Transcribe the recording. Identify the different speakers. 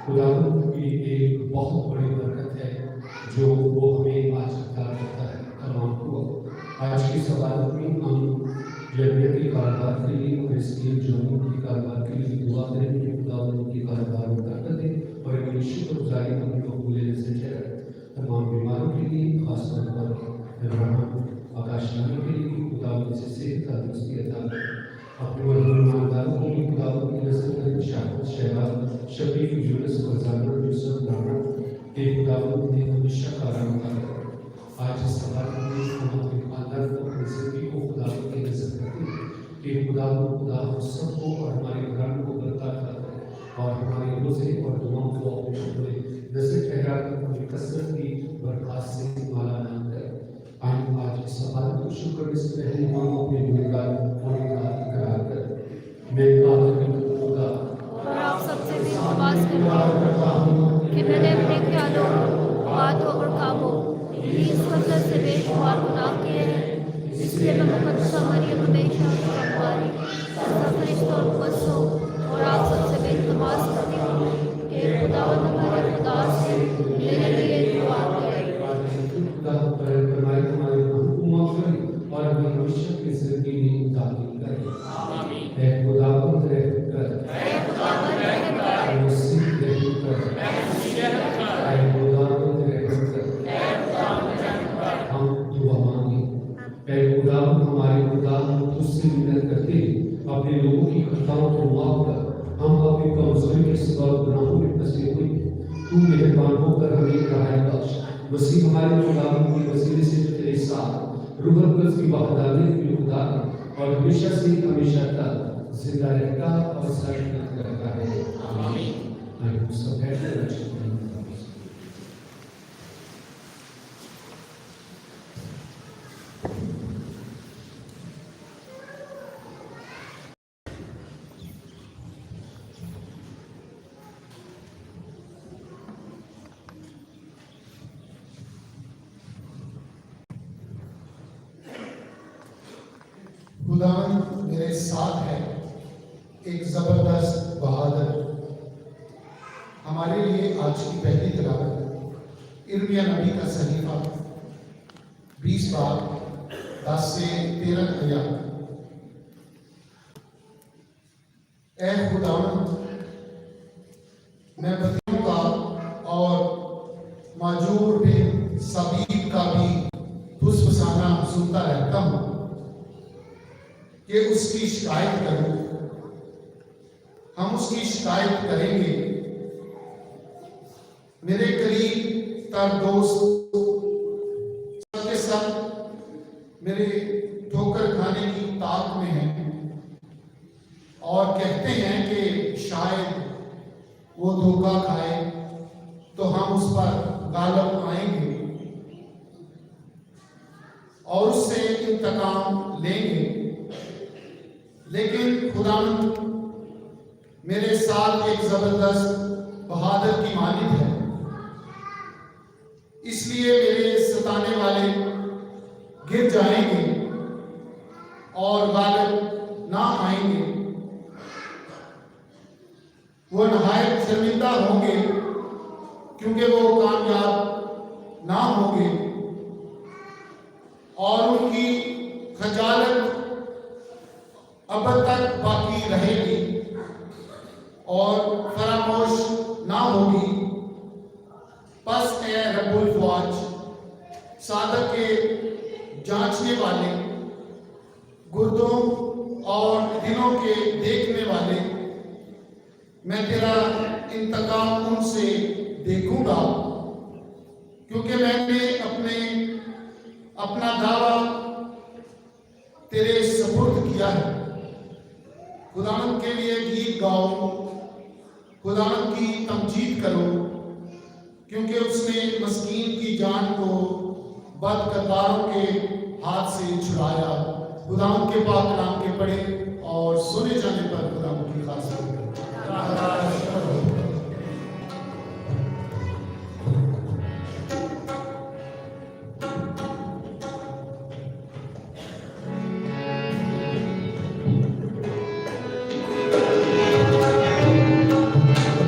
Speaker 1: خداوند کی ایک بہت بڑی برکت ہے جو وہ ہمیں آج عطا کرتا ہے تمام کو۔ آج کی سوالت میں ہم جرمیا کے کاروبار کے لیے اور اس کے جرموں کے کاروبار کے لیے دعا کریں کہ خداوند کے کاروبار میں برکت دے اور اپنی شکر گزاری اپنی مقبول نظر ٹھہرائے۔ تمام بیماروں کے لیے خاص طور پر ابراہم آکاش نامی کے لیے خداوند سے صحت تندرستی عطا کرے۔ اپنے مہمانداروں کو بھی خداوند کی نظر میں شاہد شہباز شفیق یونس اور زانر یوسف رانا کہ خداوند نے ہمیشہ آرام کرے۔ آج اس سوال میں ہم اپنے خاندان کو اپنی زندگی کو خداوند کی نظر کرتے ہیں کہ خدا ہم سب کو اور ہمارے گھران کو برکات کرتا ہے اور ہمارے روزے اور دعاؤں کو اپنے شکر نظر ٹھہرا کر اپنی کثرت کی برکات سے مالا مال کرے۔ آج اس سوال کو شروع کرنے سے پہلے ہم اپنے گنہگار ہونے کا اقرار کریں۔ میں خدا
Speaker 2: اور آپ سب سے بھی آواز کرتا ہوں کہ میں نے اپنے خیالوں، باتوں اور کاموں اس وقت سے بے شمار گناہ کیے ہیں، اس لیے میں مقدسہ مریم ہمیشہ ہماری فرشتوں اور قدسوں اور آپ سب سے بھی التماس کرتی ہوں کہ خداوند ہمارے خدا سے میرے لیے دعا کرے۔
Speaker 1: اور ہمیں ہمیشہ کی زندگی میں داخل کرے۔ اے خداوند رحم کر، اے خداوند رحم کر، اے مسیح رحم کر، اے مسیح رحم کر، اے خداوند رحم کر، اے خداوند رحم کر۔ ہم دعا مانگیں۔ اے خداوند ہمارے خدا، ہم تجھ سے منت کرتے ہیں اپنے لوگوں کی خطاؤں کو معاف کر۔ ہم اپنی کمزوری کے سبب گناہوں میں پھنسے ہوئے ہیں، تو مہربان ہو کر ہمیں رہائی بخش۔ مسیح ہمارے خداوند کے وسیلے سے جو تیرے ساتھ روح القدس کی وحدانیت میں خدا ہے اور ہمیشہ سے ہمیشہ تک زندہ رہتا اور سرکت کرتا ہے۔ آمین۔ ہم سب بیٹھے رہتے ہیں۔
Speaker 3: خداوند میرے ساتھ ہے، ایک زبردست بہادر۔ ہمارے لیے آج کی پہلی تلاوت ارمیا نبی کا صحیفہ 20 باب 10 سے 13 آیات۔ اے خداوند، میں بدیوں کا اور ماجور بن سبیب کا بھی فسفسانہ سنتا رہتا ہوں کہ اس کی شکایت کروں۔ ہم اس کی شکایت کریں گے۔ میرے قریب تر دوست سب کے سب میرے ٹھوکر کھانے کی طاق میں ہیں اور کہتے ہیں کہ شاید وہ دھوکہ کھائے تو ہم اس پر غالب آئیں گے اور اس سے انتقام لیں گے۔ لیکن خداوند میرے ساتھ ایک زبردست بہادر کی مانند ہے، اس لیے میرے ستانے والے گر جائیں گے اور غالب نہ آئیں گے۔ وہ نہایت شرمندہ ہوں گے کیونکہ وہ کامیاب نہ ہوں گے اور ان کی خجالت اب تک باقی رہے گی اور فراموش نہ ہوگی۔ پس اے رب الفواج، صادق کے جانچنے والے، گردوں اور دلوں کے دیکھنے والے، میں تیرا انتقام ان سے دیکھوں گا، کیونکہ میں نے اپنا دعویٰ تیرے سپرد کیا ہے۔ خداوند کے لیے گیت گاؤ، خداوند کی تمجید کرو، کیونکہ اس نے مسکین کی جان کو بدکرداروں کے ہاتھ سے چھڑایا۔ خداوند کے پاک کلام کے پڑھے اور سنے جانے پر خداوند کی خاص